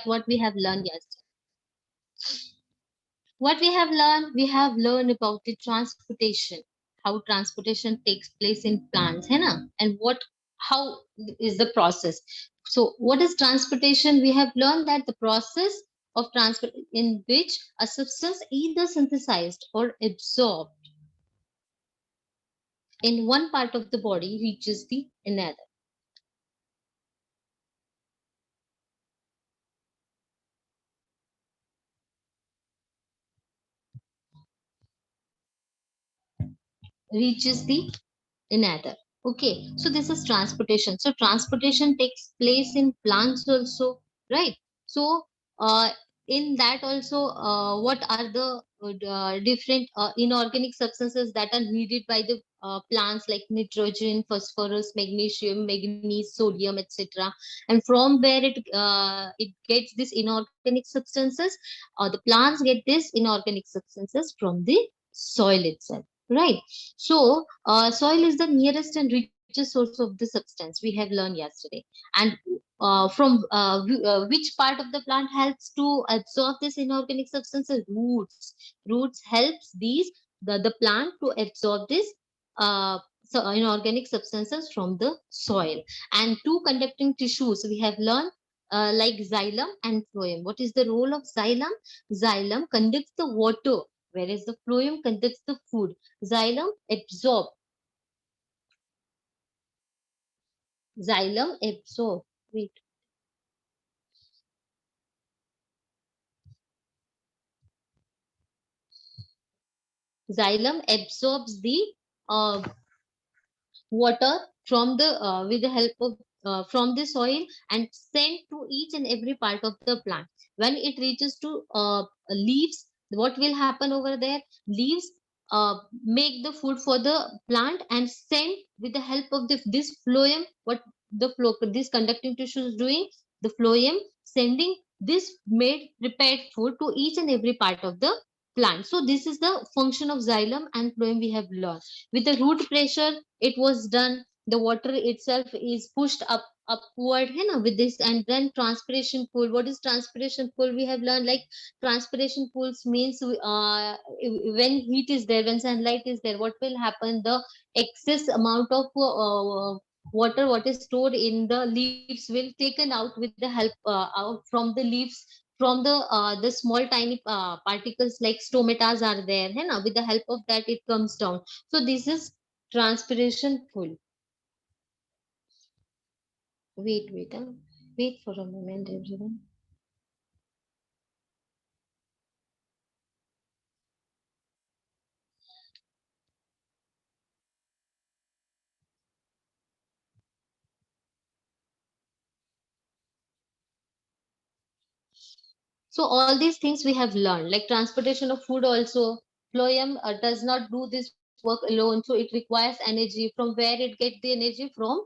what we have learned yesterday. What we have learned about the transportation, how transportation takes place in plants, है ना? And how is the process. So what is transportation? We have learned that the process of transport in which a substance either synthesized or absorbed in one part of the body reaches the another. Reaches the another. Okay, so this is transportation. So transportation takes place in plants also, right? So uh, in that also, what are the different inorganic substances that are needed by the plants, like nitrogen, phosphorus, magnesium, manganese, sodium, etc. And from where it gets these inorganic substances, the plants get these inorganic substances from the soil itself, right? So, soil is the nearest and richest source of the substance we have learned yesterday. And which part of the plant helps to absorb this inorganic substances? Roots. Roots helps the plant to absorb this inorganic substances from the soil. And two conducting tissues we have learned. Like xylem and phloem. What is the role of xylem? Xylem conducts the water, whereas the phloem conducts the food. Xylem absorb. Xylem absorb. Wait. Xylem absorbs the uh, water from the with the help of from the soil and sent to each and every part of the plant. When it reaches to leaves, what will happen over there? Leaves make the food for the plant and send with the help of this phloem. What this conducting tissue is doing? The phloem sending this made prepared food to each and every part of the plant. So this is the function of xylem and phloem we have learned. With the root pressure, it was done. The water itself is pushed upward, you know, with this. And then transpiration pool. What is transpiration pool? We have learned, like, transpiration pools means when heat is there, when sunlight is there, what will happen? The excess amount of water what is stored in the leaves will taken out with the help out from the leaves, from the small tiny particles like stomatas are there, है ना? With the help of that it comes down. So this is transpiration pool. Wait for a moment, everyone. So all these things we have learned, like transportation of food also. Phloem does not do this work alone, so it requires energy. From where it gets the energy? From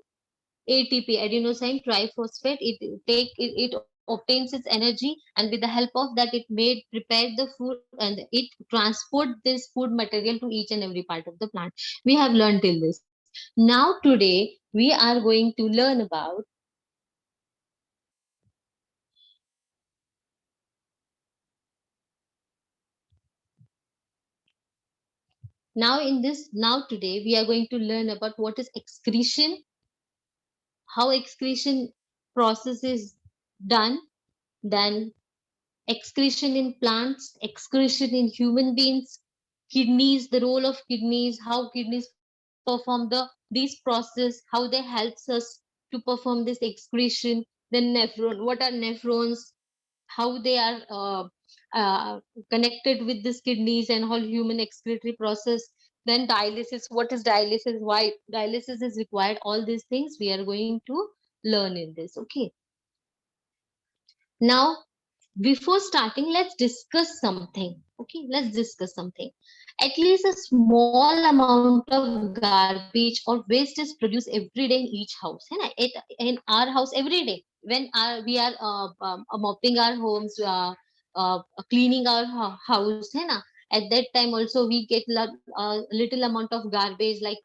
ATP, adenosine triphosphate. It obtains its energy, and with the help of that, it made prepare the food, and it transport this food material to each and every part of the plant. We have learned till this. Now today we are going to learn about now today we are going to learn about what is excretion, how excretion process is done, then excretion in plants, excretion in human beings, kidneys, the role of kidneys, how kidneys perform this process, how they helps us to perform this excretion. Then what are nephrons, how they are connected with these kidneys and whole human excretory process. Then dialysis, what is dialysis, why dialysis is required, all these things we are going to learn in this. Okay, now before starting, let's discuss something. Okay, let's discuss something. At least a small amount of garbage or waste is produced every day in each house, है ना? In our house every day, when we are mopping our homes, cleaning our house, है ना? At that time also we get little amount of garbage, like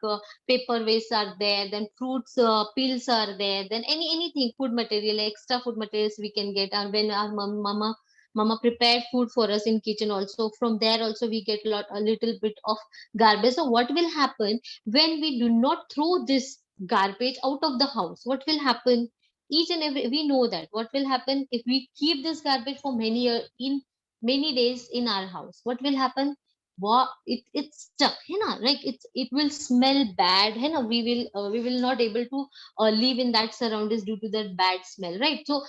paper waste are there, then fruits peels are there, then anything food material, extra food materials we can get. And when our mama prepared food for us in kitchen also, from there also we get a little bit of garbage. So what will happen when we do not throw this garbage out of the house? What will happen? Each and every, we know that what will happen if we keep this garbage for many in many days in our house. What will happen? What it's stuck, like it will smell bad, we will not able to live in that surroundings due to that bad smell, right? So,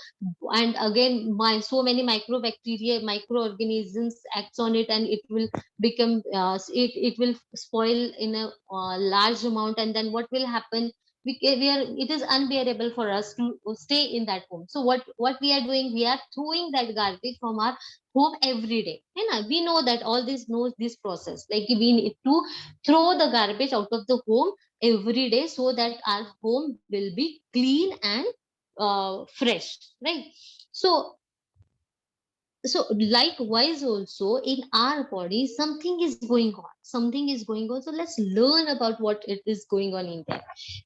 and again, so many microbacteria, microorganisms acts on it, and it will become it will spoil in a large amount. And then what will happen? We are, it is unbearable for us to stay in that home. So what we are doing, we are throwing that garbage from our home every day. We know that all this knows this process, like we need to throw the garbage out of the home every day so that our home will be clean and fresh, right? So, so likewise also in our body something is going on, something is going on. So let's learn about what it is going on in there.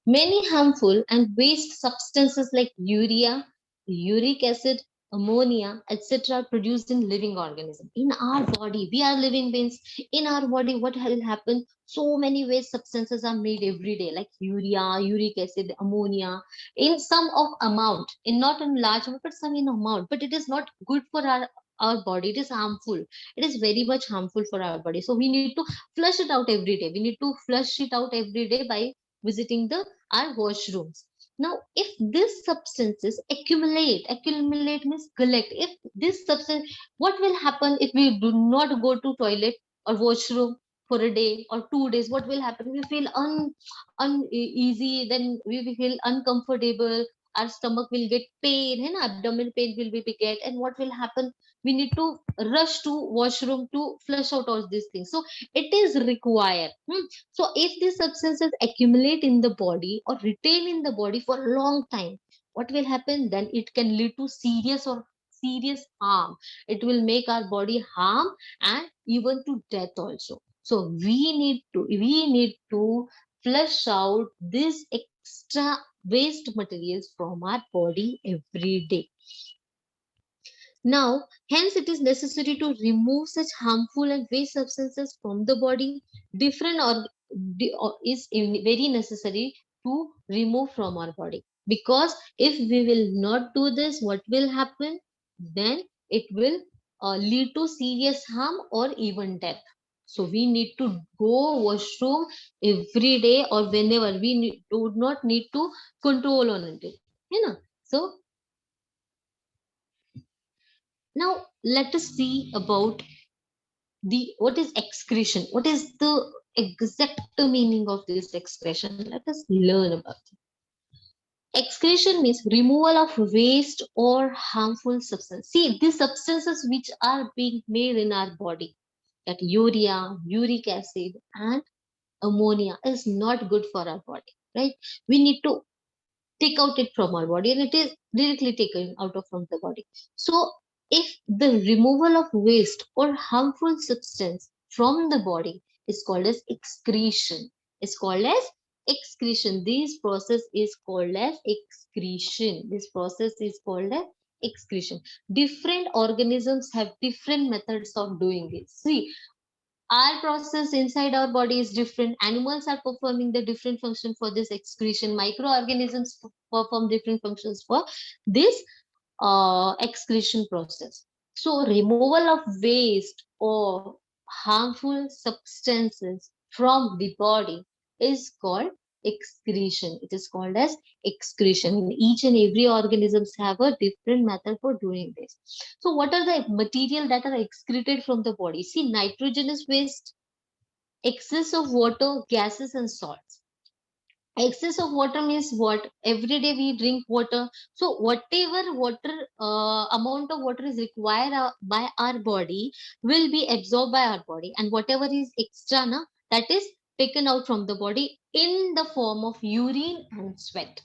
Many harmful and waste substances like urea, uric acid, ammonia, etc. are produced in living organism in our body. We are living beings. In our body what will happen? So many waste substances are made every day, like urea, uric acid, ammonia, in some of amount, in not in large amount but some in amount. But it is not good for our body. It is harmful. It is very much harmful for our body. So we need to flush it out every day. We need to flush it out every day by visiting the our washrooms. Now if this substances accumulate means collect. If this substance, what will happen if we do not go to toilet or washroom for a day or 2 days? What will happen? We feel uneasy, then we will feel uncomfortable, our stomach will get pain, and abdominal pain will be get. And what will happen? We need to rush to washroom to flush out all these things. So it is required. So if these substances accumulate in the body or retain in the body for a long time, what will happen? Then it can lead to serious harm. It will make our body harm and even to death also. So we need to flush out this extra waste materials from our body every day. Now, hence it is necessary to remove such harmful and waste substances from the body. Different is very necessary to remove from our body, because if we will not do this, what will happen? Then it will lead to serious harm or even death. So we need to go washroom every day or whenever. Do not need to control on it. So now let us see about the what is excretion. What is the exact meaning of this expression? Let us learn about it. Excretion means removal of waste or harmful substance. See, these substances which are being made in our body, that urea, uric acid, and ammonia is not good for our body, right? We need to take out it from our body, and it is directly taken out of from the body. So if the removal of waste or harmful substance from the body is called as excretion, is called as excretion. This process is called as excretion. This process is called as excretion. Different organisms have different methods of doing this. See, our process inside our body is different. Animals are performing the different function for this excretion. Microorganisms perform different functions for this excretion process. So removal of waste or harmful substances from the body is called excretion. It is called as excretion. Each and every organisms have a different method for doing this. So what are the material that are excreted from the body? See, nitrogenous waste, excess of water, gases and salts. Excess of water means what? Every day we drink water. So whatever water amount of water is required by our body will be absorbed by our body, and whatever is extra that is taken out from the body in the form of urine and sweat.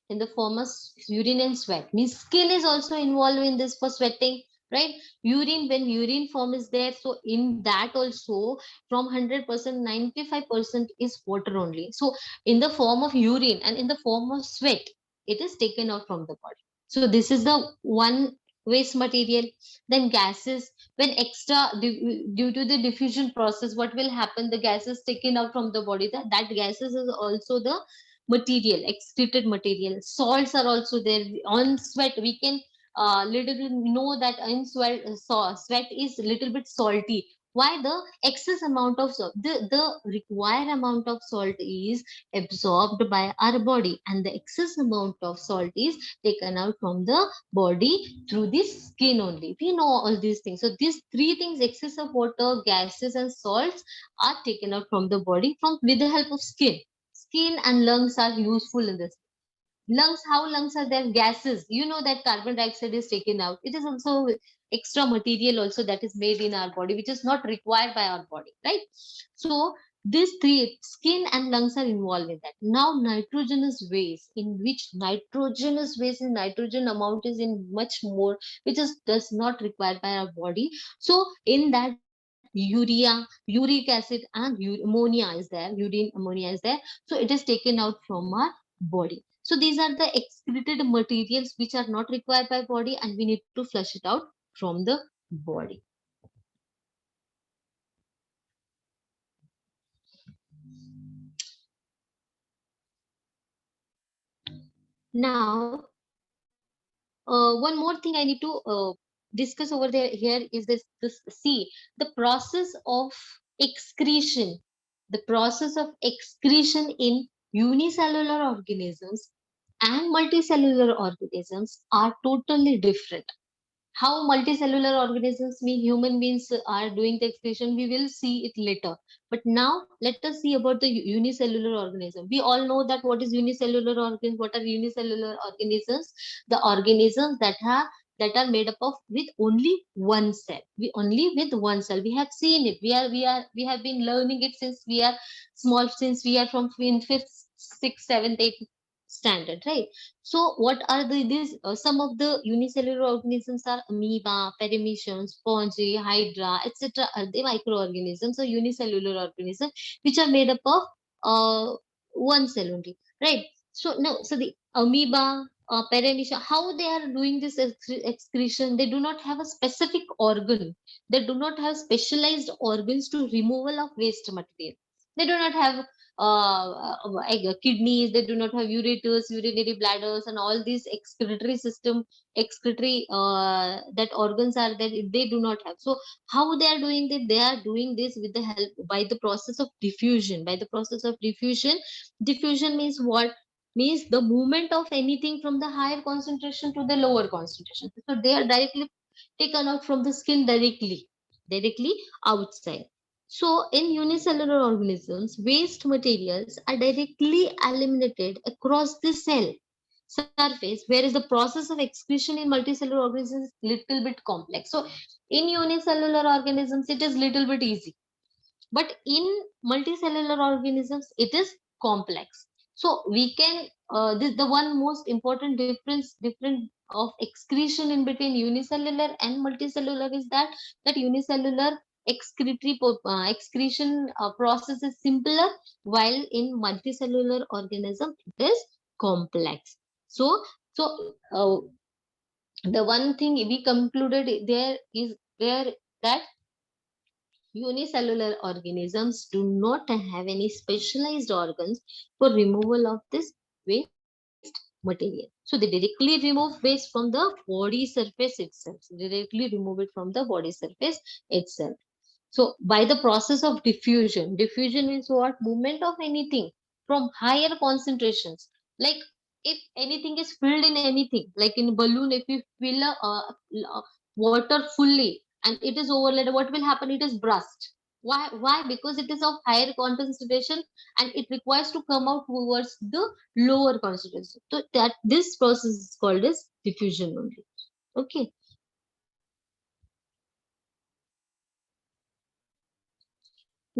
In the form of urine and sweat means skin is also involved in this for sweating. right? Urine, when urine form is there, so in that also from 100%, 95% is water only. So in the form of urine and in the form of sweat, it is taken out from the body. So this is the one waste material. Then gases, when due to the diffusion process, what will happen, the gases taken out from the body, that gases is also the material, excreted material. Salts are also there on sweat. We can little bit know that in sweat is little bit salty. Why? The excess amount of salt, the required amount of salt is absorbed by our body, and the excess amount of salt is taken out from the body through the skin only. We know all these things. So these three things, excess of water, gases, and salts, are taken out from the body from with the help of skin. Skin and lungs are useful in this. Lungs, how lungs are there? Gases. You know that carbon dioxide is taken out. It is also extra material also that is made in our body, which is not required by our body, right? So these three, skin and lungs, are involved in that. Now nitrogenous waste, in which nitrogenous waste in nitrogen amount is in much more, which is does not required by our body. So in that urea, uric acid, and ammonia is there, urine ammonia is there. So it is taken out from our body. So these are the excreted materials which are not required by body, and we need to flush it out from the body. Now, one more thing I need to discuss over there here is this see, the process of excretion. The process of excretion in unicellular organisms and multicellular organisms are totally different. How multicellular organisms, mean human beings, are doing the excretion, we will see it later. But now let us see about the unicellular organism. We all know that what is unicellular organism. What are unicellular organisms? The organisms that are made up of with only one cell. We only with one cell. We have seen it. We have been learning it since we are small, since we are from in fifth, sixth, seventh, eighth standard, right? So what are these? Some of the unicellular organisms are amoeba, paramecium, spongy, hydra, etc. Are the microorganisms or unicellular organisms which are made up of one cell only, right? So no, so the amoeba, paramecium, how they are doing this excretion? They do not have a specific organ. They do not have specialized organs to removal of waste material. They do not have kidneys. They do not have ureters, urinary bladders, and all these excretory system, excretory that organs are there. They do not have. So how they are doing that? They are doing this with the help by the process of diffusion. By the process of diffusion, diffusion means what? Means the movement of anything from the higher concentration to the lower concentration. So they are directly taken out from the skin directly outside. So, in unicellular organisms, waste materials are directly eliminated across the cell surface, whereas the process of excretion in multicellular organisms is little bit complex. So, in unicellular organisms, it is little bit easy, but in multicellular organisms, it is complex. So, we can this the one most important difference of excretion in between unicellular and multicellular is that unicellular excretion process is simpler, while in multicellular organism it is complex. So so uh, the one thing we concluded there is there that unicellular organisms do not have any specialized organs for removal of this waste material. So they directly remove waste from the body surface itself. So directly remove it from the body surface itself. So by the process of diffusion, diffusion means what? Movement of anything from higher concentrations. Like if anything is filled in anything, like in balloon, if you fill water fully and it is overloaded, what will happen? It is burst. Why? Why? Because it is of higher concentration and it requires to come out towards the lower concentration. So that this process is called as diffusion only. Okay.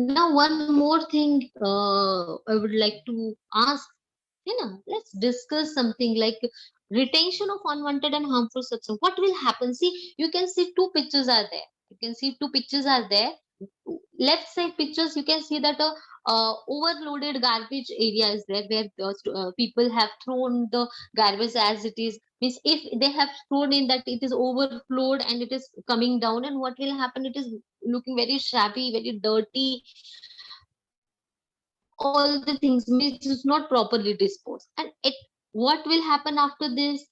Now, one more thing I would like to ask, let's discuss something like retention of unwanted and harmful substance. What will happen? See, you can see two pictures are there. You can see two pictures are there. Left side pictures, you can see that a overloaded garbage area is there, where people have thrown the garbage as it is. Means if they have thrown in that, it is overflowed and it is coming down, and what will happen? It is looking very shabby, very dirty. All the things means it's not properly disposed. And it, what will happen after this?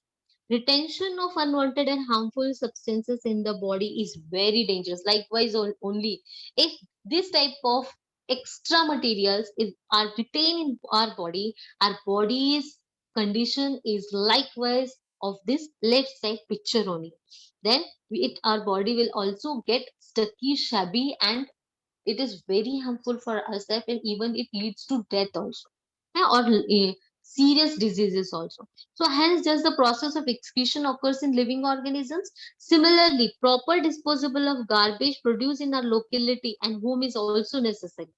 Retention of unwanted and harmful substances in the body is very dangerous. Likewise, only if this type of extra materials are retained in our body's condition is likewise of this left side picture only. Then our body will also get stucky, shabby, and it is very harmful for ourselves, and even it leads to death also. Or serious diseases also. So hence, just the process of excretion occurs in living organisms. Similarly, proper disposal of garbage produced in our locality and home is also necessary.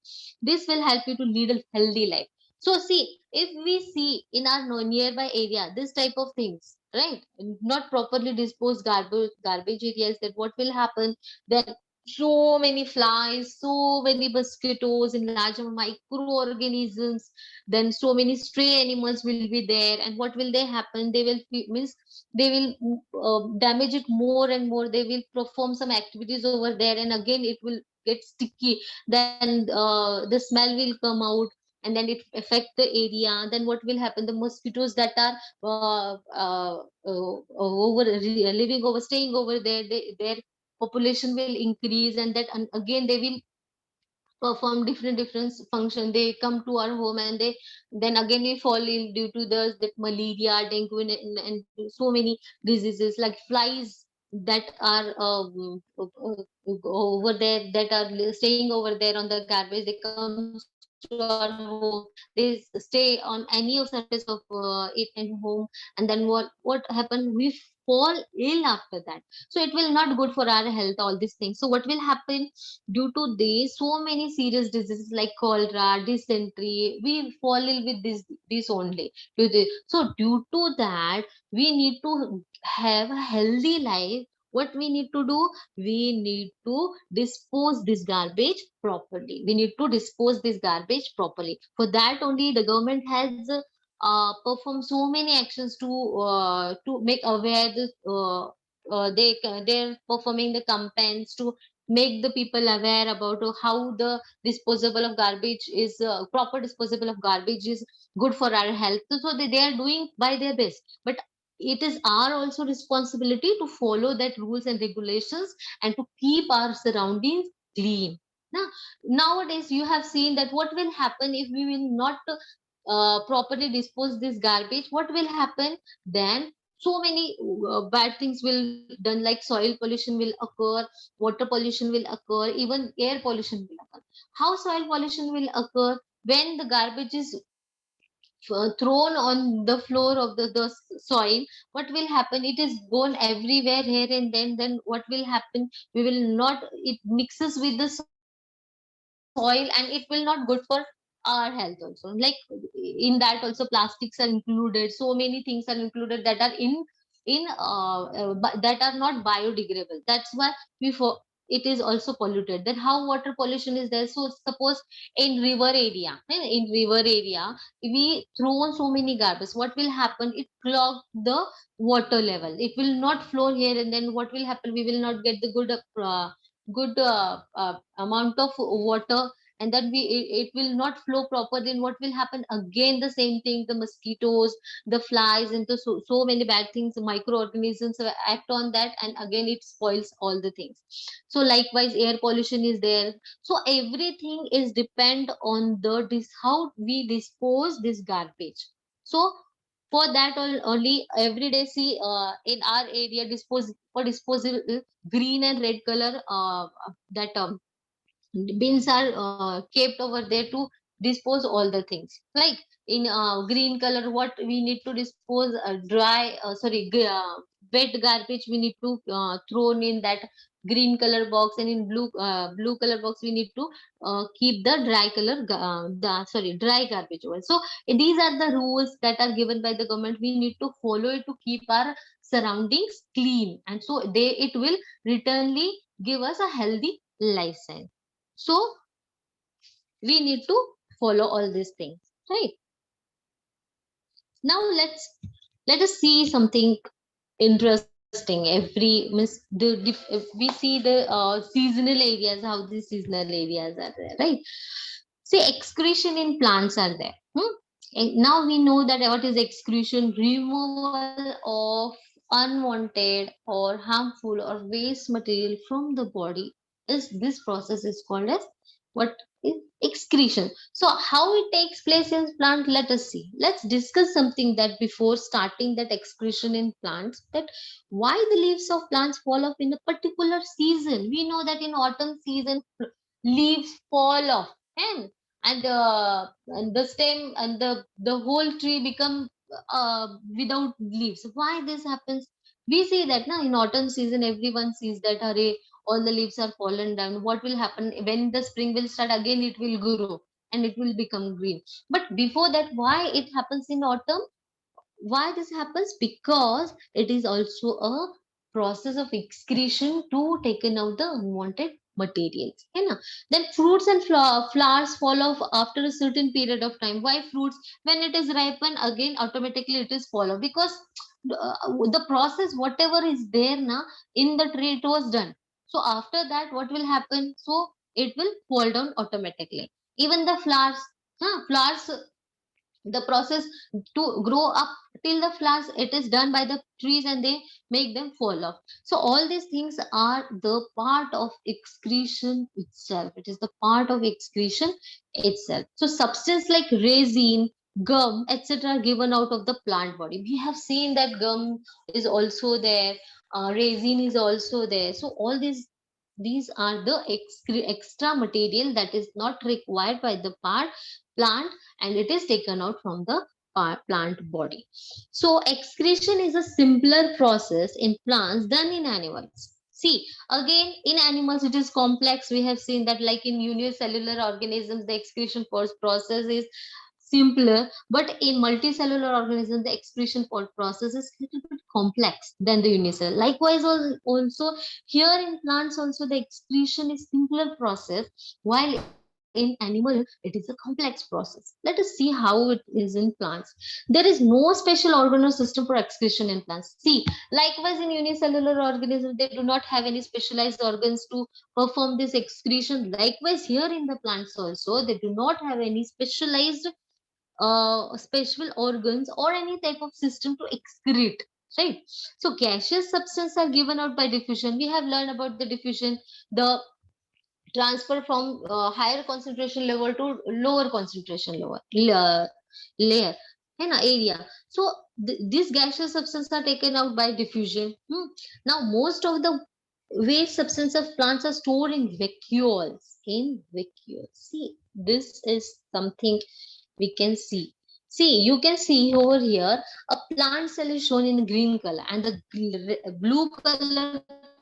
This will help you to lead a healthy life. So see, if we see in our nearby area this type of things, right, not properly disposed garbage areas, that what will happen? Then so many flies, so many mosquitoes in large microorganisms, then so many stray animals will be there, and what will they happen? They will means they will damage it more and more. They will perform some activities over there, and again it will get sticky. Then the smell will come out, and then it affect the area. Then what will happen? The mosquitoes that are living over, staying over there, their population will increase, and that, and again they will perform different function. They come to our home, and they then again we fall ill due to that malaria, dengue, and so many diseases like flies that are over there, that are staying over there on the garbage. They come to our home, they stay on any of surface of it in home, and then what happen? We fall ill after that. So it will not good for our health, all these things. So what will happen? Due to this, so many serious diseases like cholera, dysentery, we fall ill with this only. So due to that, we need to have a healthy life. What we need to do? We need to dispose this garbage properly. We need to dispose this garbage properly. For that only, the government has performed so many actions to make aware this. They're performing the campaigns to make the people aware about how the disposable of garbage is proper disposable of garbage is good for our health. So they are doing by their best, but it is our also responsibility to follow that rules and regulations, and to keep our surroundings clean. Now, nowadays you have seen that what will happen if we will not properly dispose this garbage? What will happen then? So many bad things will done, like soil pollution will occur, water pollution will occur, even air pollution will occur. How soil pollution will occur? When the garbage is thrown on the floor of the soil, what will happen? It is gone everywhere here and then what will happen? We will not, it mixes with the soil, and it will not good for our health also. Like in that also plastics are included, so many things are included that are that are not biodegradable. That's why it is also polluted. Then how water pollution is there? So suppose in river area, in river area we throw so many garbage, what will happen? It clog the water level, it will not flow here, and then what will happen? We will not get the good amount of water, and then it will not flow proper. Then what will happen? Again the same thing, the mosquitoes, the flies, and so many bad things, microorganisms act on that, and again it spoils all the things. So likewise air pollution is there. So everything is depend on how we dispose this garbage. So for that only every day, see, in our area, for disposal, green and red color that bins are kept over there to dispose all the things. Like in green color, what we need to dispose? Dry sorry wet garbage we need to throw in that green color box, and in blue color box we need to keep the dry garbage over. So these are the rules that are given by the government. We need to follow it to keep our surroundings clean, and so it will returnly give us a healthy lifestyle. So we need to follow all these things, right? Now let us see something interesting. Every means if we see the seasonal areas, how the seasonal areas are there, right? See, excretion in plants are there. And now we know that what is excretion: removal of unwanted or harmful or waste material from the body. Is this process is called as what is excretion. So how it takes place in plant, let us see. Let's discuss something that before starting that excretion in plants, that why the leaves of plants fall off in a particular season. We know that in autumn season leaves fall off, and the stem and the whole tree become without leaves. Why this happens? We see that now in autumn season everyone sees that array, all the leaves are fallen down. What will happen when the spring will start again? It will grow and it will become green. But before that, why it happens in autumn? Why this happens? Because it is also a process of excretion to taken out the unwanted materials, है ना? Then fruits and flowers fall off after a certain period of time. Why fruits? When it is ripen again, automatically it is fall off, because the process whatever is there now in the tree, it was done. So after that what will happen? So it will fall down automatically. Even the flowers, flowers, the process to grow up till the flowers, it is done by the trees and they make them fall off. So all these things are the part of excretion itself. It is the part of excretion itself. So substance like resin, gum, etc. are given out of the plant body. We have seen that gum is also there, resin is also there. So all these are the extra material that is not required by the plant, and it is taken out from the plant body. So excretion is a simpler process in plants than in animals. See, again, in animals it is complex. We have seen that, like in unicellular organisms, the excretion process is simpler, but in multicellular organisms, the excretion process is a little bit complex than the unicellular. Likewise, also here in plants, also the excretion is simpler process, while in animal it is a complex process. Let us see how it is in plants. There is no special organ or system for excretion in plants. See, likewise in unicellular organisms, they do not have any specialized organs to perform this excretion. Likewise here in the plants also, they do not have any specialized special organs or any type of system to excrete, right? So gaseous substances are given out by diffusion. We have learned about the diffusion, the transfer from higher concentration level to lower concentration layer, area. So these gaseous substances are taken out by diffusion. Now most of the waste substance of plants are stored in vacuoles. See, this is something we can see. See, you can see over here a plant cell is shown in green color, and the blue color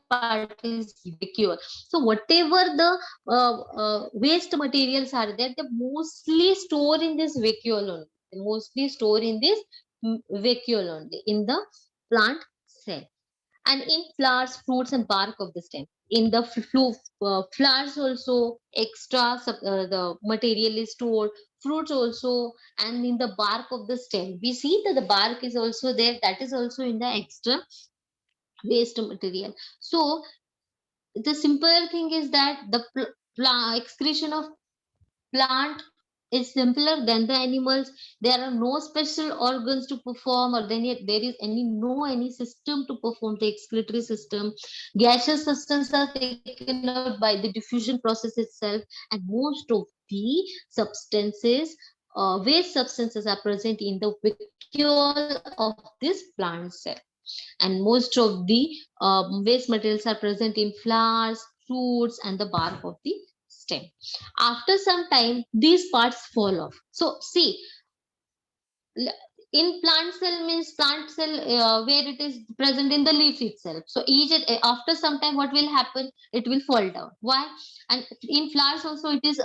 part is vacuole. So whatever the waste materials are there, they mostly store in this vacuole only. They mostly store in this vacuole only in the plant cell. And in flowers, fruits, and bark of the stem. In the flowers also the material is stored, fruits also, and in the bark of the stem. We see that the bark is also there, that is also in the extra waste material. So the simple thing is that the excretion of plant is simpler than the animals. There are no special organs to perform, or then yet there is any system to perform the excretory system. Gaseous substances are taken out by the diffusion process itself, and most of the substances, waste substances, are present in the vacuole of this plant cell. And most of the waste materials are present in flowers, fruits, and the bark of the stem. After some time, these parts fall off. So see, in plant cell means plant cell where it is present in the leaf itself. So each after some time, what will happen? It will fall down. Why? And in flowers also, it is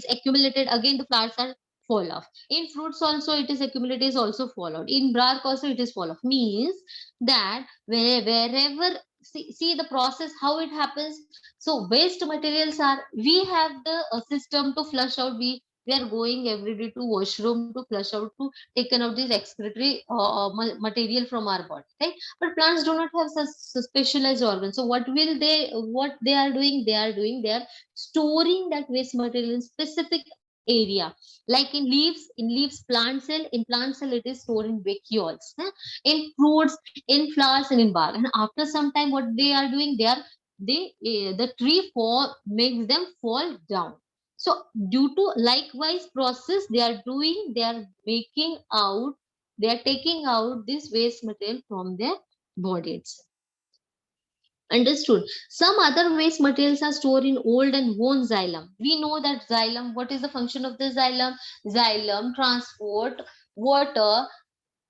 accumulated again. The flowers are fall off. In fruits also, it is accumulated, is also fall out. In bark also, it is fall off. Means that wherever, see the process how it happens. So waste materials are, we have the system to flush out. We are going every day to washroom to flush out, to taken out this excretory material from our body, right? But plants do not have such specialized organs. So what they are doing, they are storing that waste material in specific area. Like in leaves plant cell it is stored in vacuoles, in fruits, in flowers, and in bark. And after some time, what they are doing, the tree fall makes them fall down. So due to likewise process they are doing, they are taking out this waste material from their body itself. Understood. Some other waste materials are stored in old and worn xylem. We know that xylem, what is the function of the xylem? Xylem transport water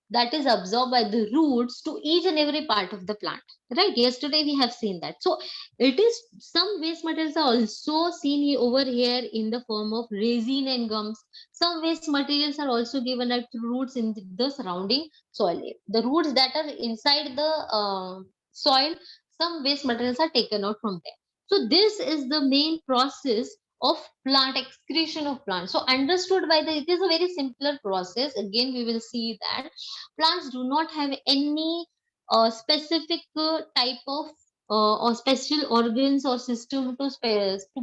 that is absorbed by the roots to each and every part of the plant. Right? Yesterday we have seen that. So it is, some waste materials are also seen over here in the form of resin and gums. Some waste materials are also given at roots in the surrounding soil. The roots that are inside the soil, some waste materials are taken out from there. So this is the main process of plant excretion of plants. So understood by the, it is a very simpler process. Again, we will see that plants do not have any specific type of or special organs or system to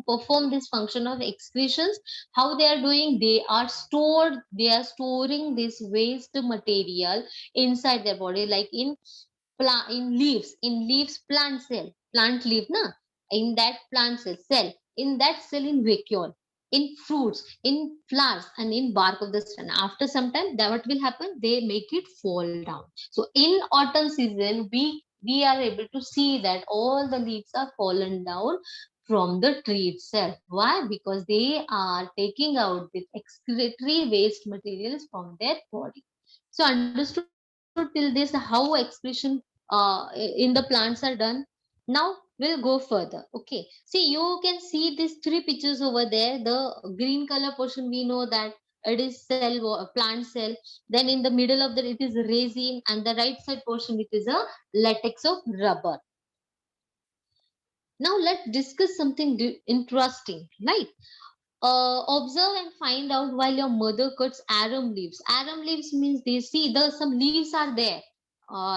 perform this function of excretions. How they are doing? They are storing this waste material inside their body, like in leaves plant cell, plant leaf na, in that plant cell, in that cell in vacuole, in fruits, in flowers, and in bark of the stem. After some time, that what will happen, they make it fall down. So in autumn season, we are able to see that all the leaves are fallen down from the tree itself. Why? Because they are taking out the excretory waste materials from their body. So understood till this how excretion in the plants are done. Now we'll go further. Okay. See, you can see these three pictures over there. The green color portion, we know that it is plant cell. Then in the middle of that, it is resin, and the right side portion, it is a latex of rubber. Now let's discuss something interesting, right? Observe and find out while your mother cuts arum leaves. Arum leaves means, they see the some leaves are there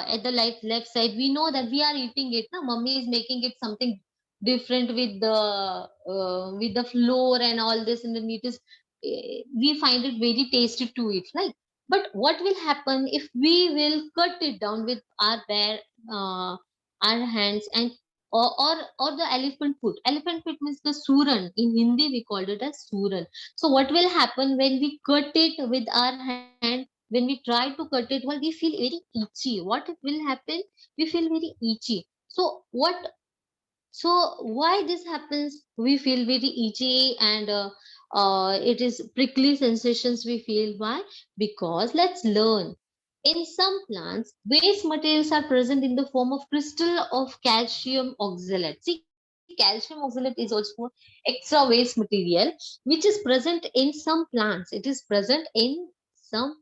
at the left side. We know that we are eating it. No, mummy is making it something different with the flour and all this, and then it is we find it very tasty to eat, right? But what will happen if we will cut it down with our bare our hands, and or the elephant foot. Elephant foot means the suran. In Hindi, we called it as suran. So what will happen when we cut it with our hand? When we try to cut it, well, we feel very itchy. What it will happen? We feel very itchy. So why this happens? We feel very itchy, and it is prickly sensations we feel. Why? Because let's learn. In some plants, waste materials are present in the form of crystal of calcium oxalate. See, calcium oxalate is also extra waste material which is present in some plants. It is present in some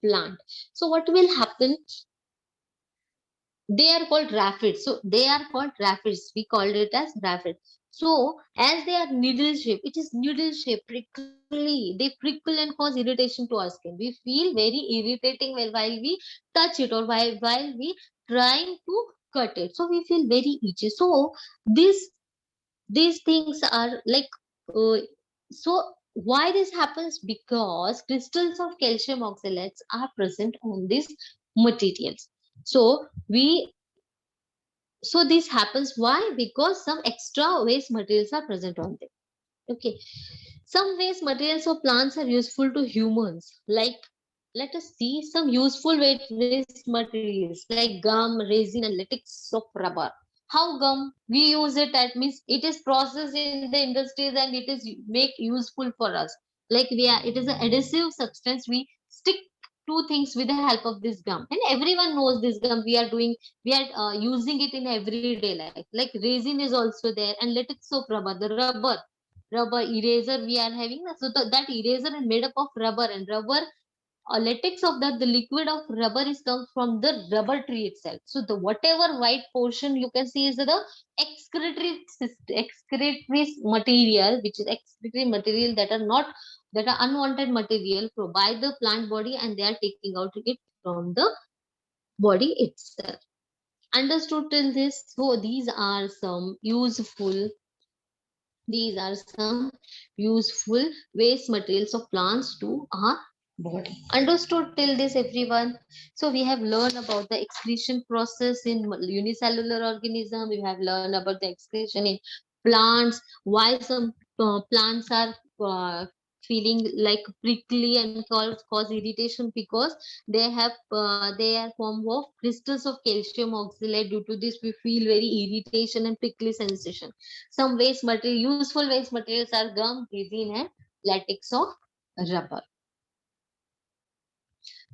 plant. So what will happen? They are called raffids. So they are called raffids. We called it as raffids. So as they are needle shape, it is needle shape, prickly. They prickle and cause irritation to our skin. We feel very irritating while we touch it, or while we trying to cut it. So we feel very itchy. So this these things are like uh, so why this happens? Because crystals of calcium oxalates are present on these materials. So we so this happens. Why? Because some extra waste materials are present on them. Okay. Some waste materials of plants are useful to humans. Like, let us see some useful waste materials like gum, resin, and latex of rubber. How gum? We use it at, means it is processed in the industries and it is make useful for us. Like it is an adhesive substance we stick. two things with the help of this gum, and everyone knows this gum. We are using it in everyday life. Like resin is also there, and latex soap rubber, the rubber eraser we are having. So that eraser is made up of rubber, and rubber latex of that, the liquid of rubber is comes from the rubber tree itself. So the whatever white portion you can see is the excretory material, which is excretory material that are not, that are unwanted material by the plant body, and they are taking out it from the body itself. Understood till this? So these are some useful waste materials of plants to our body. Understood till this, everyone? So we have learned about the excretion process in unicellular organism. We have learned about the excretion in plants. Why some plants are feeling like prickly and cause irritation, because they are form of crystals of calcium oxalate. Due to this, we feel very irritation and prickly sensation. Some waste material, useful waste materials are gum, resin, and latex of rubber.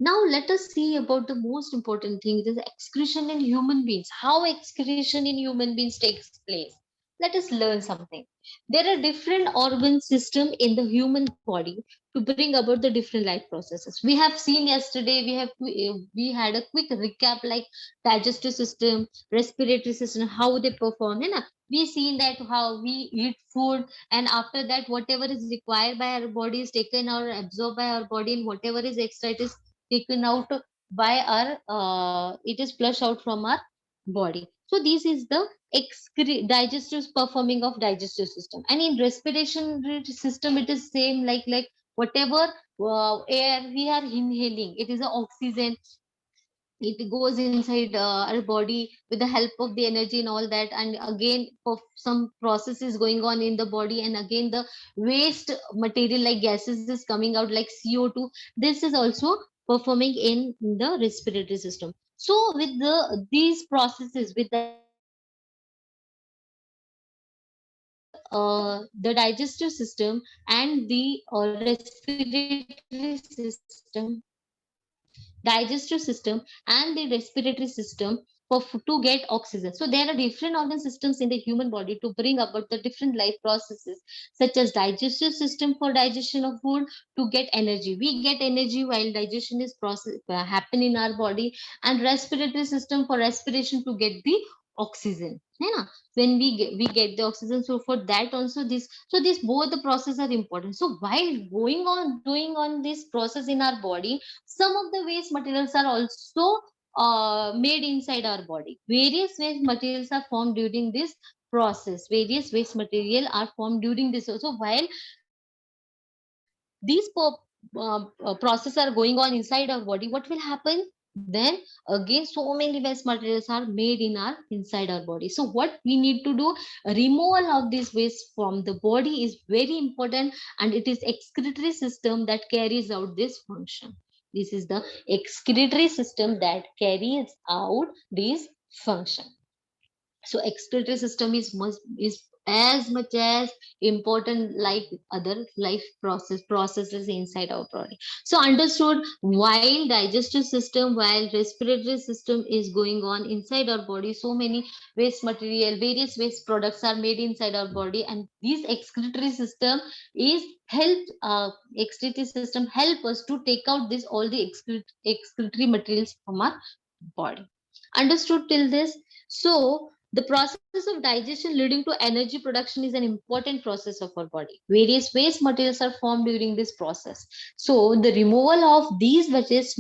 Now let us see about the most important thing, is excretion in human beings. How excretion in human beings takes place. Let us learn something. There are different organ system in the human body to bring about the different life processes. We have seen yesterday, we had a quick recap like digestive system, respiratory system, how they perform. You know? We seen that how we eat food, and after that whatever is required by our body is taken or absorbed by our body, and whatever is extra it is taken out by our it is flushed out from our body. So this is the digestive performing of digestive system. And in respiration system it is same, like whatever air we are inhaling, it is a oxygen. It goes inside our body with the help of the energy and all that, and again for some processes going on in the body, and again the waste material like gases is coming out like CO2. This is also performing in the respiratory system. So with these processes, with the digestive system and the respiratory system, and the respiratory system to get oxygen. So there are different organ systems in the human body to bring about the different life processes, such as digestive system for digestion of food, to get energy. We get energy while digestion is process happen in our body, and respiratory system for respiration to get the oxygen. Yeah, when we get the oxygen, so for that also this, so this both the process are important. So while going on doing on this process in our body, some of the waste materials are also made inside our body. Various waste materials are formed during this process. Various waste material are formed during this also. While these process are going on inside our body, what will happen then? Again, so many waste materials are made in our inside our body. So what we need to do, removal of this waste from the body is very important, and it is excretory system that carries out this function. This is the excretory system that carries out this function. So excretory system is as much as important like other life processes inside our body. So understood, while digestive system, while respiratory system is going on inside our body, so many waste material, various waste products are made inside our body, and this excretory system is excretory system help us to take out this all the excretory materials from our body. Understood till this? So the process of digestion leading to energy production is an important process of our body. Various waste materials are formed during this process. So the removal of these wastes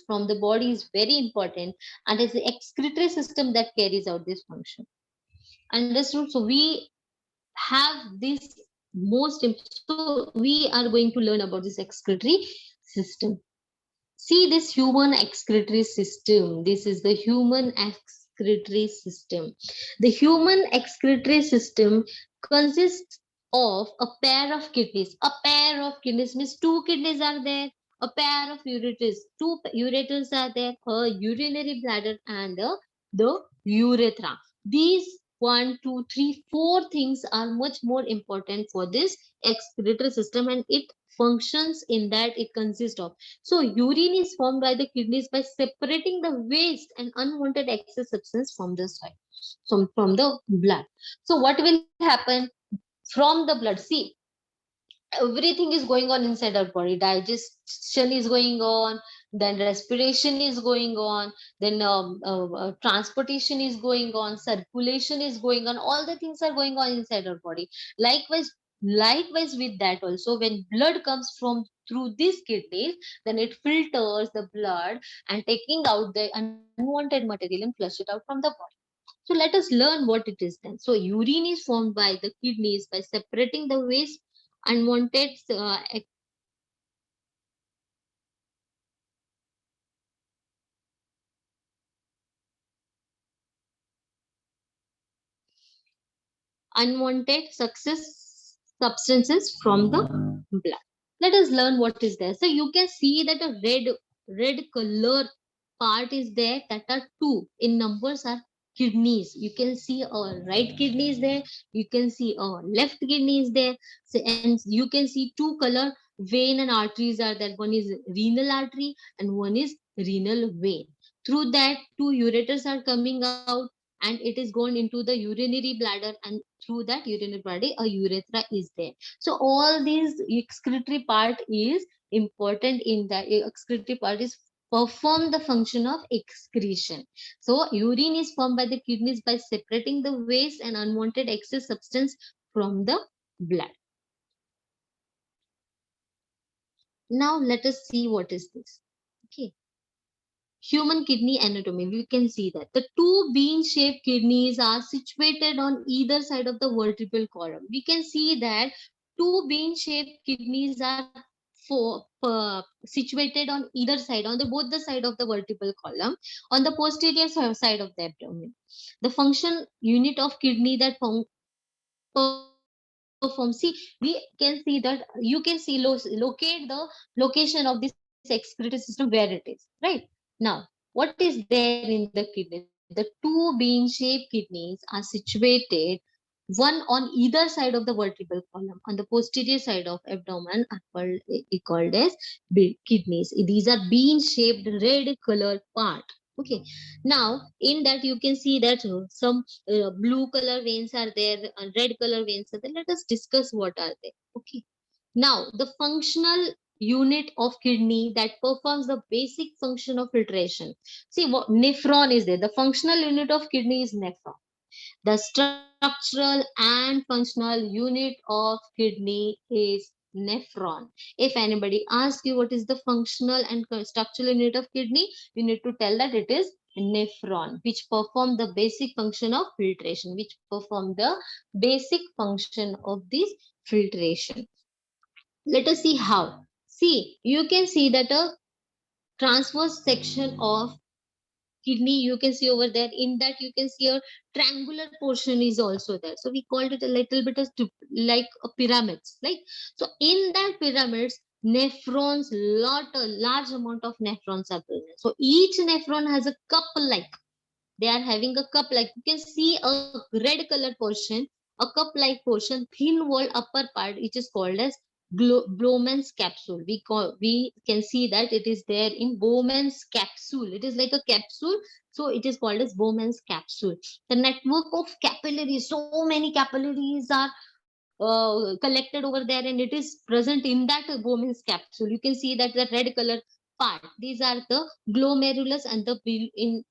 from the body is very important, and it's the excretory system that carries out this function. Understood? So we have this so we are going to learn about this excretory system. See this human excretory system. This is the human excretory system. The human excretory system consists of a pair of kidneys. A pair of kidneys means two kidneys are there. A pair of ureters. Two ureters are there. A urinary bladder and the urethra. These one, two, three, four things are much more important for this excretory system, and it functions in that it consists of. So urine is formed by the kidneys by separating the waste and unwanted excess substance from the soil, from the blood. So what will happen from the blood? See, everything is going on inside our body. Digestion is going on, then respiration is going on, then transportation is going on, circulation is going on, all the things are going on inside our body. Likewise likewise with that also, when blood comes from through these kidneys, then it filters the blood and taking out the unwanted material and flush it out from the body. So let us learn what it is then. So urine is formed by the kidneys by separating the waste, unwanted unwanted success substances from the blood. Let us learn what is there. So you can see that a red color part is there, that are two in numbers are kidneys. You can see a right kidney is there, you can see a left kidney is there. So, and you can see two color vein and arteries are there. One is renal artery and one is renal vein. Through that, two ureters are coming out and it is going into the urinary bladder, and through that urinary bladder a urethra is there. So all these excretory part is important. In that excretory part is perform the function of excretion. So urine is formed by the kidneys by separating the waste and unwanted excess substance from the blood. Now let us see what is this. Okay. Human kidney anatomy, we can see that the two bean shaped kidneys are situated on either side of the vertebral column. We can see that two bean shaped kidneys are situated on either side, on the both the side of the vertebral column, on the posterior side of the abdomen. The function unit of kidney that perform, see, we can see that you can see locate the location of this excretory system where it is, right? Now what is there in the kidney? The two bean shaped kidneys are situated one on either side of the vertebral column. On the posterior side of abdomen are called as kidneys. These are bean shaped red color part. Okay. Now in that you can see that some blue color veins are there and red color veins are there. Let us discuss what are they. Okay. Now the functional unit of kidney that performs the basic function of filtration. See, what nephron is there. The functional unit of kidney is nephron. The structural and functional unit of kidney is nephron. If anybody asks you what is the functional and structural unit of kidney, you need to tell that it is nephron, which perform the basic function of filtration, which perform the basic function of this filtration. Let us see how. See, you can see that a transverse section of kidney you can see over there. In that you can see a triangular portion is also there, so we called it a little bit of like a pyramids, like. So in that pyramids, nephrons, a large amount of nephrons are present. So each nephron has a cup like, they are having a cup like, you can see a red color portion, a cup like portion, thin wall upper part, which is called as Bowman's capsule. We can see that it is there in Bowman's capsule. It is like a capsule, so it is called as Bowman's capsule. The network of capillaries, so many capillaries are collected over there, and it is present in that Bowman's capsule. You can see that the red color part. These are the glomerulus, and the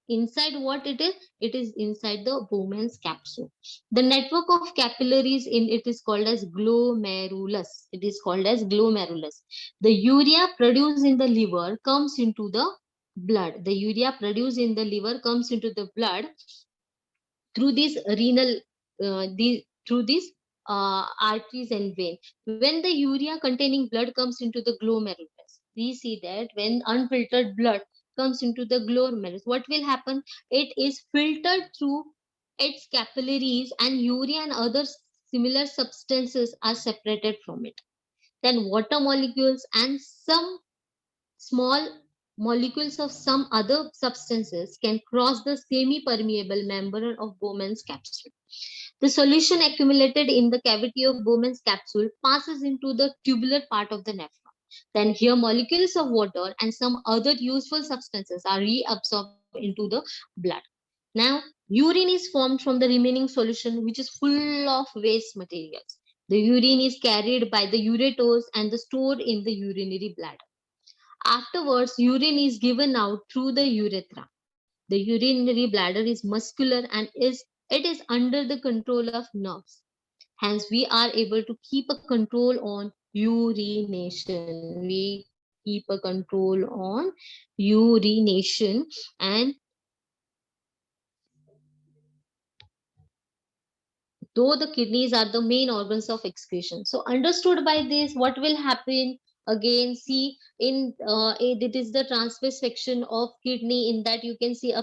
inside what it is inside the Bowman's capsule. The network of capillaries in it is called as glomerulus. It is called as glomerulus. The urea produced in the liver comes into the blood. The urea produced in the liver comes into the blood through these renal through these arteries and vein. When the urea containing blood comes into the glomerulus, we see that when unfiltered blood comes into the glomerulus, what will happen? It is filtered through its capillaries, and urea and other similar substances are separated from it. Then water molecules and some small molecules of some other substances can cross the semi-permeable membrane of Bowman's capsule. The solution accumulated in the cavity of Bowman's capsule passes into the tubular part of the nephron. Then here molecules of water and some other useful substances are reabsorbed into the blood. Now, urine is formed from the remaining solution, which is full of waste materials. The urine is carried by the ureters and stored in the urinary bladder. Afterwards, urine is given out through the urethra. The urinary bladder is muscular and it is under the control of nerves. Hence, we are able to keep a control on urination. We keep a control on urination, and though the kidneys are the main organs of excretion. So understood by this, what will happen? Again, see in it is the transverse section of kidney. In that you can see a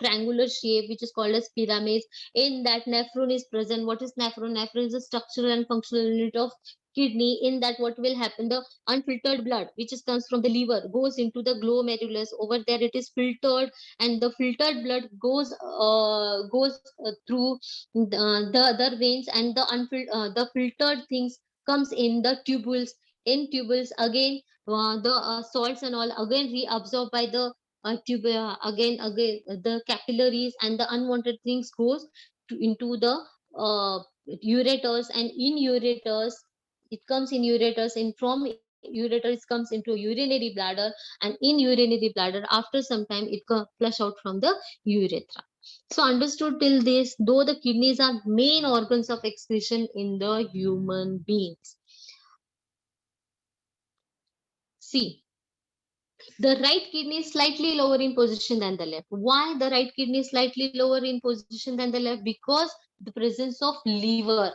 triangular shape which is called as pyramids. In that nephron is present. What is nephron? Nephron is a structural and functional unit of kidney. In that what will happen? The unfiltered blood which is comes from the liver goes into the glomerulus. Over there it is filtered, and the filtered blood goes through the other veins, and the filtered things comes in the tubules. In tubules again, the salts and all again reabsorbed by the again the capillaries, and the unwanted things goes into the uh, ureters, and in ureters it comes in ureters, and from ureters comes into urinary bladder, and in urinary bladder after some time it flush out from the urethra. So understood till this, though the kidneys are main organs of excretion in the human beings. See, the right kidney is slightly lower in position than the left. Why the right kidney is slightly lower in position than the left? Because the presence of liver.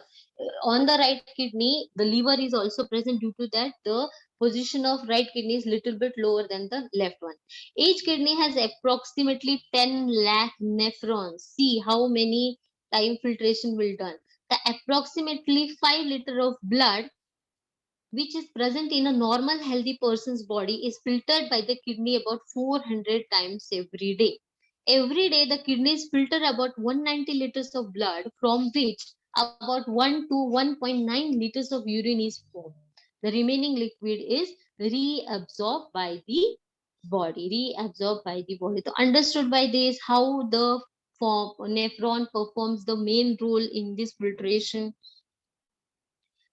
On the right kidney, the liver is also present. Due to that, the position of right kidney is little bit lower than the left one. Each kidney has approximately 10 lakh nephrons. See how many time filtration will done. The approximately 5 liter of blood which is present in a normal healthy person's body is filtered by the kidney about 400 times every day. Every day, the kidneys filter about 190 liters of blood, from which about 1 to 1.9 liters of urine is formed. The remaining liquid is reabsorbed by the body. Reabsorbed by the body. So, understood by this how the nephron performs the main role in this filtration.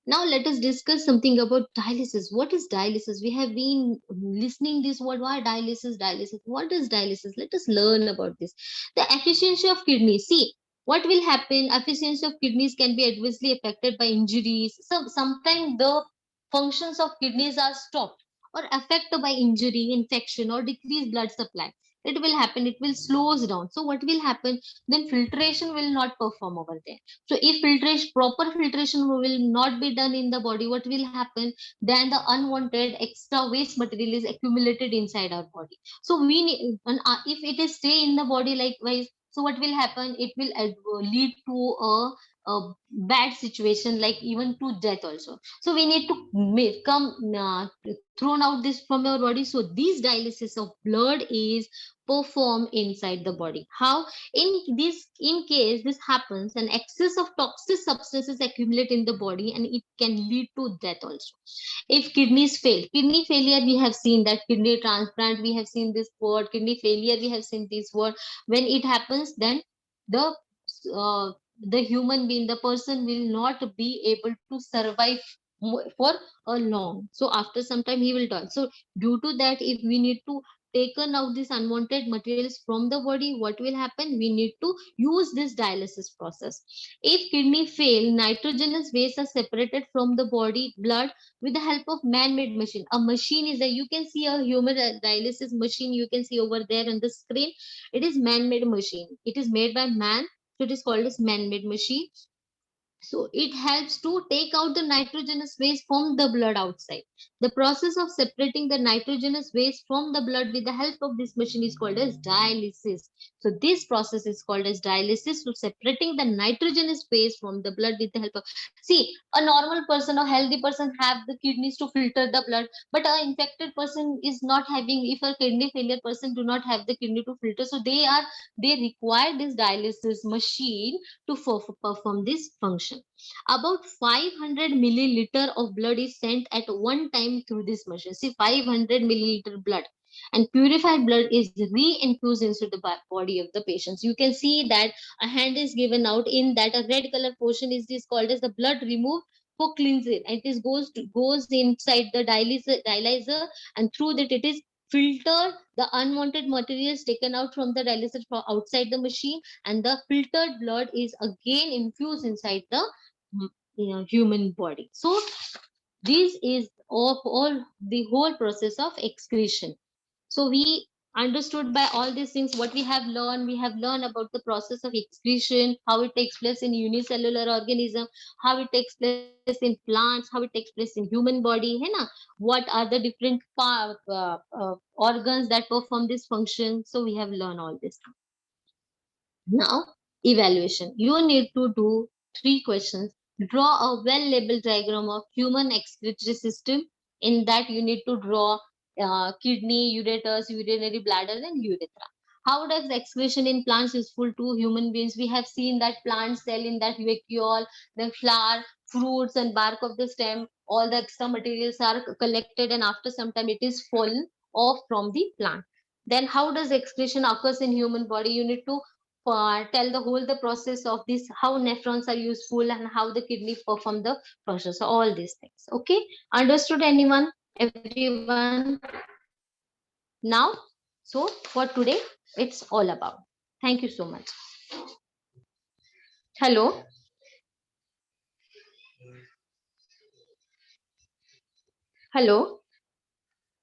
Now let us discuss something about dialysis. What is dialysis? We have been listening this word. Why dialysis? Dialysis. What is dialysis? Let us learn about this. The efficiency of kidneys. See, what will happen? Efficiency of kidneys can be adversely affected by injuries. Sometimes the functions of kidneys are stopped or affected by injury, infection, or decreased blood supply. It will happen. It will slows down. So what will happen? Then filtration will not perform over there. So if filtration, proper filtration will not be done in the body, what will happen? Then the unwanted extra waste material is accumulated inside our body. So we need, if it is stay in the body likewise, so what will happen? It will lead to a bad situation, like even to death also. So we need to thrown out this from our body. So this dialysis of blood is performed inside the body. How? In case this happens, an excess of toxic substances accumulate in the body, and it can lead to death also. If kidneys fail, kidney failure, we have seen that. Kidney transplant, we have seen this word. Kidney failure, we have seen this word. When it happens, then the uh, the human being, the person will not be able to survive for a long. So after some time he will die. So due to that, if we need to taken out these unwanted materials from the body, what will happen? We need to use this dialysis process. If kidney fail, nitrogenous waste are separated from the body blood with the help of man-made machine. A machine is there. You can see a human dialysis machine. You can see over there on the screen. It is man-made machine. It is made by man. So it is called as man-made machine. So it helps to take out the nitrogenous waste from the blood outside. The process of separating the nitrogenous waste from the blood with the help of this machine is called as dialysis. So this process is called as dialysis, so separating the nitrogenous waste from the blood with the help of. See, a normal person or healthy person have the kidneys to filter the blood, but an infected person is not having. If a kidney failure person do not have the kidney to filter, so they require this dialysis machine to perform this function. About 500 milliliter of blood is sent at one time through this machine. See, 500 milliliter blood, and purified blood is re-infused into the body of the patients. You can see that a hand is given out. In that, a red color portion is this called as the blood removed for cleansing, and it is goes inside the dialyzer, and through that it is filtered. The unwanted materials taken out from the dialyzer for outside the machine, and the filtered blood is again infused inside the human body. So this is of all the whole process of excretion. So we understood by all these things what we have learned. We have learned about the process of excretion, how it takes place in unicellular organism, how it takes place in plants, how it takes place in human body, है ना? What are the different organs that perform this function. So we have learned all this. Now, evaluation. You need to do three questions. Draw a well-labeled diagram of human excretory system. In that, you need to draw kidney, ureters, urinary bladder, and urethra. How does excretion in plants useful to human beings? We have seen that plant cell in that vacuole, the flower, fruits, and bark of the stem, all the extra materials are collected, and after some time it is fallen off from the plant. Then how does excretion occurs in human body? You need to tell the whole the process of this, how nephrons are useful and how the kidney perform the function. So all these things. Okay, understood anyone? Everyone? Now, so for today, it's all about. Thank you so much. Hello. Hello.